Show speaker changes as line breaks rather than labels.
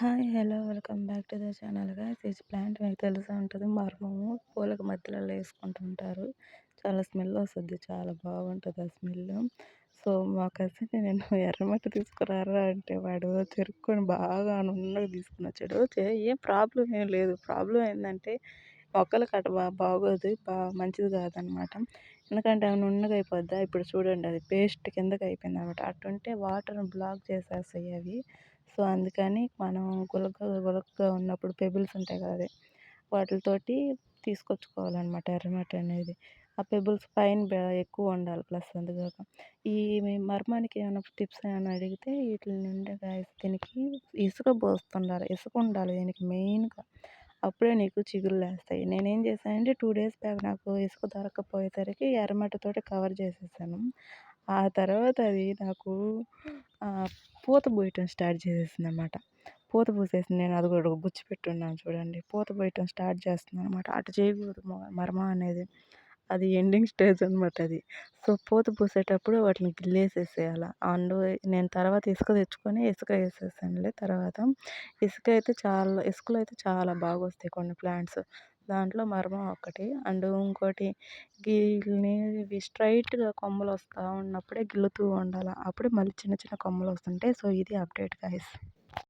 Hi! Hello! Welcome back to the channel guys. ఈ plant మీకు తెలిసే ఉంటది. మర్మము పూలకు మధ్యలలో ఏసుకుంటుంటారు. చాలా స్మెల్ వస్తది. చాలా బాగుంటది ఆ స్మెల్. సో, మా కజిన్‌ని నేను ఎర్రమట్టి తీసుకురారా అంటే వాడు చెరుక్కొని బాగా నున్నగా తీసుకొనొచ్చాడు. ఏం ప్రాబ్లమ్ ఏం లేదు. ప్రాబ్లమ్ ఏందంటే మొక్కలకి అటు బాగోదు. మంచిది కాదనమాట. ఎందుకంటే అవి నున్నగా అయిపోద్దా, ఇప్పుడు చూడండి అది పేస్ట్ కిందకి అయిపోయిందనమాట. అటుంటే వాటర్‌ని బ్లాక్ చేసేస్తాయి అవి. సో, అందుకని మనం గులకగా ఉన్నప్పుడు పెబుల్స్ ఉంటాయి కదా! అదే వాటిలతోటి తీసుకొచ్చుకోవాలనమాట ఎర్రమట్టి అనేది. ఆ పెబుల్స్ పైన ఎక్కువ ఉండాలి ప్లస్ అందుగాక. ఈ మర్మానికి ఏమైనా టిప్స్ ఏమైనా అడిగితే వీటిల నుండి గైస్ దీనికి ఇసుక పోస్తుండాలి. ఇసుక ఉండాలి దీనికి మెయిన్‌గా. అప్పుడే నీకు చిగురులేస్తాయి. నేనేం చేశానంటే 2 డేస్ బ్యాక్ నాకు ఇసుక దొరక్కపోయేసరికి ఎర్రమట్టితోటి కవర్ చేసేసాను. ఆ తర్వాత అది నాకు పూత పూయటం స్టార్ట్ చేసేసిందనమాట. పూత పూసేసింది. నేను అది కూడా గుచ్చిపెట్టున్నాను చూడండి. పూత పూయటం స్టార్ట్ చేస్తుందనమాట. అటు చేయకూడదు మర్మం అనేది. అది ఎండింగ్ స్టేజ్ అనమాట అది. సో, పూత పూసేటప్పుడు వాటిని గిల్లేసేసేయాల. నేను తర్వాత ఇసుక తెచ్చుకొని ఇసుక ఏసేసానులే తర్వాత. ఇసుకలో అయితే చాలా బాగొస్తాయి కొన్ని ప్లాంట్స్. దాంట్లో మర్మం ఒకటి. అండ్ ఇంకోటి ఇవి స్ట్రెయిట్‌గా కొమ్మలొస్తా ఉన్నప్పుడే గిల్లుతూ ఉండాల. అప్పుడే మళ్ళీ చిన్న చిన్న కొమ్మలొస్తుంటాయి. సో, ఇది అప్డేట్ గైస్.